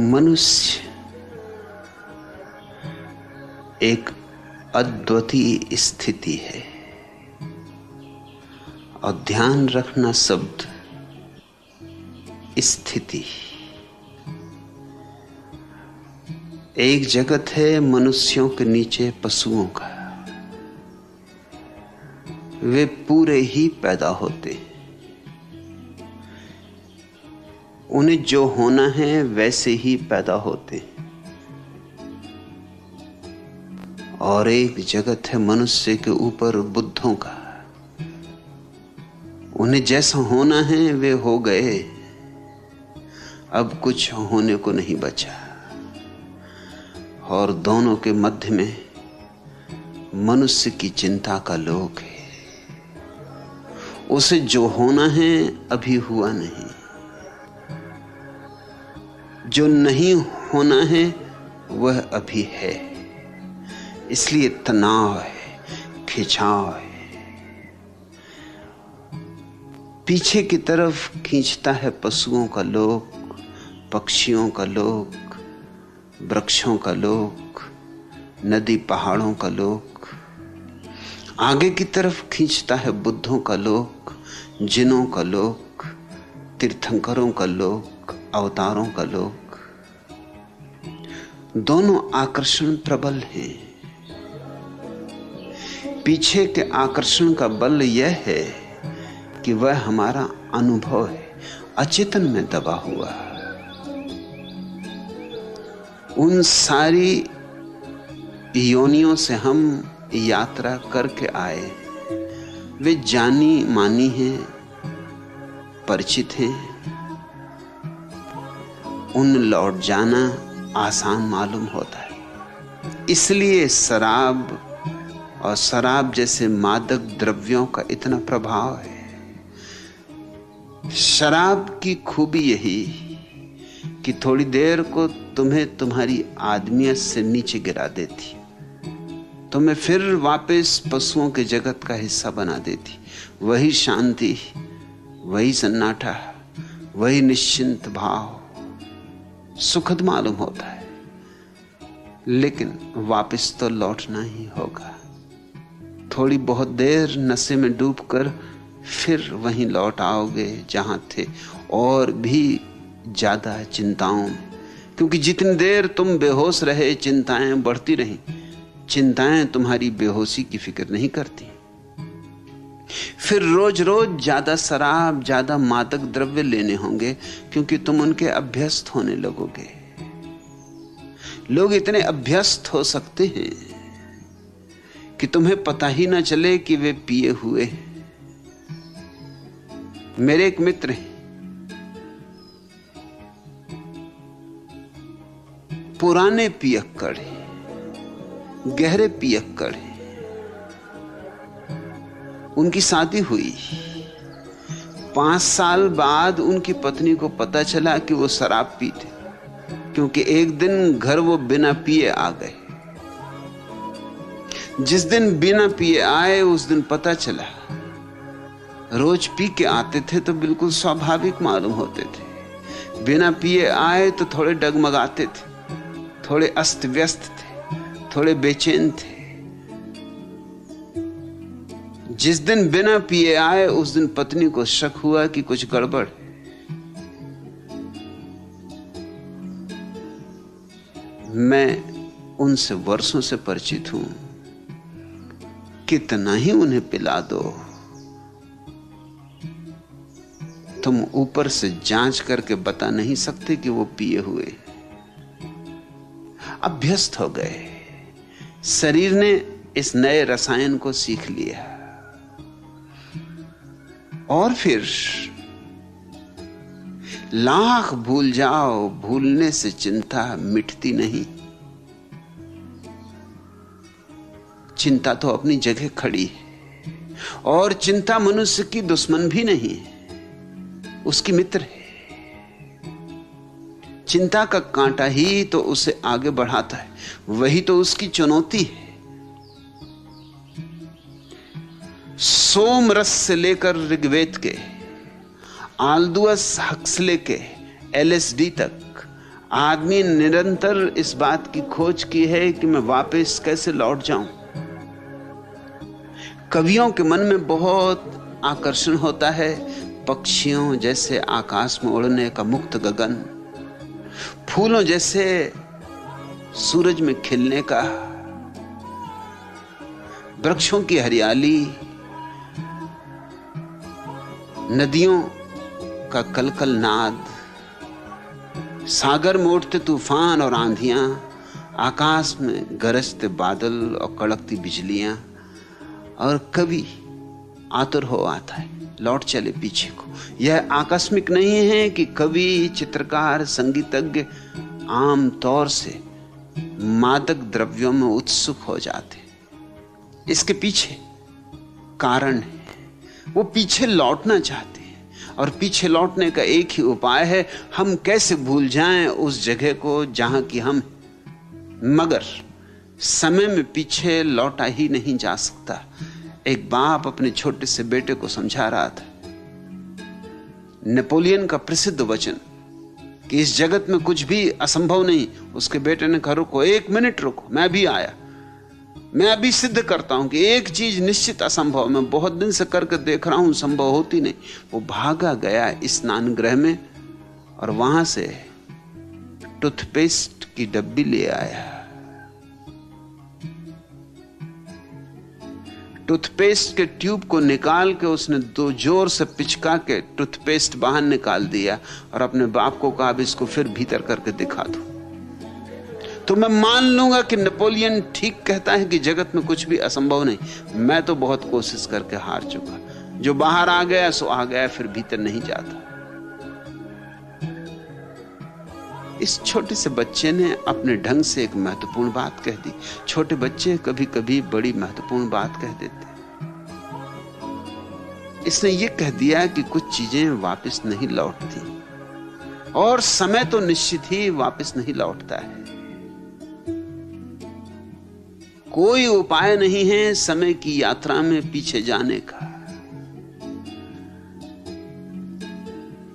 मनुष्य एक अद्वितीय स्थिति है और ध्यान रखना शब्द स्थिति। एक जगत है मनुष्यों के नीचे पशुओं का, वे पूरे ही पैदा होते हैं, उन्हें जो होना है वैसे ही पैदा होते हैं। और एक जगत है मनुष्य के ऊपर बुद्धों का, उन्हें जैसा होना है वे हो गए, अब कुछ होने को नहीं बचा। और दोनों के मध्य में मनुष्य की चिंता का लोक है, उसे जो होना है अभी हुआ नहीं, जो नहीं होना है वह अभी है। इसलिए तनाव है, खिंचाव है, पीछे की तरफ खींचता है पशुओं का लोक, पक्षियों का लोक, वृक्षों का लोक, नदी पहाड़ों का लोक। आगे की तरफ खींचता है बुद्धों का लोक, जिनों का लोक, तीर्थंकरों का लोक, अवतारों का लोक। दोनों आकर्षण प्रबल हैं। पीछे के आकर्षण का बल यह है कि वह हमारा अनुभव है, अचेतन में दबा हुआ। उन सारी योनियों से हम यात्रा करके आए, वे जानी मानी हैं, परिचित हैं। उन लौट जाना आसान मालूम होता है। इसलिए शराब और शराब जैसे मादक द्रव्यों का इतना प्रभाव है। शराब की खूबी यही कि थोड़ी देर को तुम्हें तुम्हारी आदमियत से नीचे गिरा देती, तुम्हें फिर वापस पशुओं के जगत का हिस्सा बना देती। वही शांति, वही सन्नाटा, वही निश्चिंत भाव सुखद मालूम होता है, लेकिन वापस तो लौटना ही होगा। थोड़ी बहुत देर नशे में डूबकर फिर वहीं लौट आओगे जहां थे, और भी ज्यादा चिंताओं में, क्योंकि जितनी देर तुम बेहोश रहे चिंताएं बढ़ती रहीं। चिंताएं तुम्हारी बेहोशी की फिक्र नहीं करती। फिर रोज रोज ज्यादा शराब, ज्यादा मादक द्रव्य लेने होंगे, क्योंकि तुम उनके अभ्यस्त होने लगोगे। लोग इतने अभ्यस्त हो सकते हैं कि तुम्हें पता ही ना चले कि वे पिए हुए हैं। मेरे एक मित्र हैं, पुराने पियक्कड़ हैं, गहरे पियक्कड़ हैं। उनकी शादी हुई, 5 साल बाद उनकी पत्नी को पता चला कि वो शराब पीते, क्योंकि एक दिन घर वो बिना पिए आ गए। जिस दिन बिना पिए आए उस दिन पता चला। रोज पी के आते थे तो बिल्कुल स्वाभाविक मालूम होते थे, बिना पिए आए तो थोड़े डगमगाते थे, थोड़े अस्त व्यस्त थे, थोड़े बेचैन थे। जिस दिन बिना पिए आए उस दिन पत्नी को शक हुआ कि कुछ गड़बड़ है। मैं उनसे वर्षों से परिचित हूं, कितना ही उन्हें पिला दो, तुम ऊपर से जांच करके बता नहीं सकते कि वो पिए हुए। अभ्यस्त हो गए, शरीर ने इस नए रसायन को सीख लिया। और फिर लाख भूल जाओ, भूलने से चिंता मिटती नहीं। चिंता तो अपनी जगह खड़ी है, और चिंता मनुष्य की दुश्मन भी नहीं है, उसकी मित्र है। चिंता का कांटा ही तो उसे आगे बढ़ाता है, वही तो उसकी चुनौती है। सोम रस से लेकर ऋग्वेद के, आल्दुअस हक्सले के एलएसडी तक आदमी निरंतर इस बात की खोज की है कि मैं वापस कैसे लौट जाऊं। कवियों के मन में बहुत आकर्षण होता है पक्षियों जैसे आकाश में उड़ने का मुक्त गगन, फूलों जैसे सूरज में खिलने का, वृक्षों की हरियाली, नदियों का कलकल नाद, सागर में उठते तूफान और आंधियां, आकाश में गरजते बादल और कड़कती बिजलियां। और कवि आतुर हो आता है लौट चले पीछे को। यह आकस्मिक नहीं है कि कवि, चित्रकार, संगीतज्ञ आम तौर से मादक द्रव्यों में उत्सुक हो जाते। इसके पीछे कारण है, वो पीछे लौटना चाहते हैं और पीछे लौटने का एक ही उपाय है, हम कैसे भूल जाएं उस जगह को जहां की हम। मगर समय में पीछे लौटा ही नहीं जा सकता। एक बाप अपने छोटे से बेटे को समझा रहा था नेपोलियन का प्रसिद्ध वचन कि इस जगत में कुछ भी असंभव नहीं। उसके बेटे ने कहा रुको, 1 मिनट रुको, मैं भी आया, मैं अभी सिद्ध करता हूं कि एक चीज निश्चित असंभव, मैं बहुत दिन से करके देख रहा हूं, संभव होती नहीं। वो भागा गया स्नान गृह में और वहां से टूथपेस्ट की डब्बी ले आया। टूथपेस्ट के ट्यूब को निकाल के उसने 2 जोर से पिचका के टूथपेस्ट बाहर निकाल दिया और अपने बाप को कहा अब इसको फिर भीतर करके दिखा दो, तो मैं मान लूंगा कि नेपोलियन ठीक कहता है कि जगत में कुछ भी असंभव नहीं। मैं तो बहुत कोशिश करके हार चुका, जो बाहर आ गया सो आ गया, फिर भीतर नहीं जाता। इस छोटे से बच्चे ने अपने ढंग से एक महत्वपूर्ण बात कह दी। छोटे बच्चे कभी कभी बड़ी महत्वपूर्ण बात कह देते। इसने ये कह दिया कि कुछ चीजें वापस नहीं लौटती और समय तो निश्चित ही वापस नहीं लौटता है। कोई उपाय नहीं है समय की यात्रा में पीछे जाने का।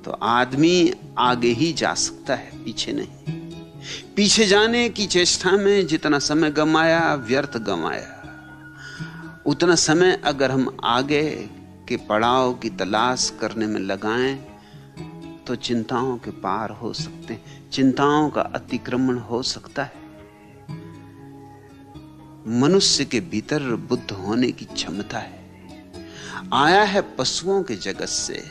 तो आदमी आगे ही जा सकता है, पीछे नहीं। पीछे जाने की चेष्टा में जितना समय गंवाया व्यर्थ गंवाया, उतना समय अगर हम आगे के पड़ाव की तलाश करने में लगाएं तो चिंताओं के पार हो सकते हैं, चिंताओं का अतिक्रमण हो सकता है। मनुष्य के भीतर बुद्ध होने की क्षमता है। आया है पशुओं के जगत से,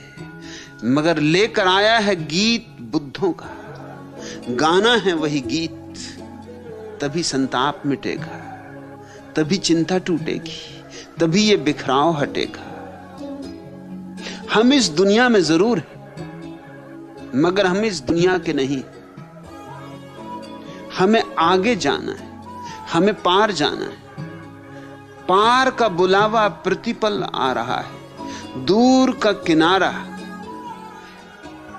मगर लेकर आया है गीत बुद्धों का। गाना है वही गीत, तभी संताप मिटेगा, तभी चिंता टूटेगी, तभी ये बिखराव हटेगा। हम इस दुनिया में जरूर हैं, मगर हम इस दुनिया के नहीं। हमें आगे जाना है, हमें पार जाना है। पार का बुलावा प्रतिपल आ रहा है। दूर का किनारा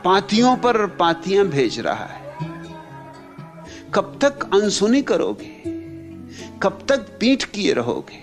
पातियों पर पातियां भेज रहा है। कब तक अनसुनी करोगे? कब तक पीठ किए रहोगे?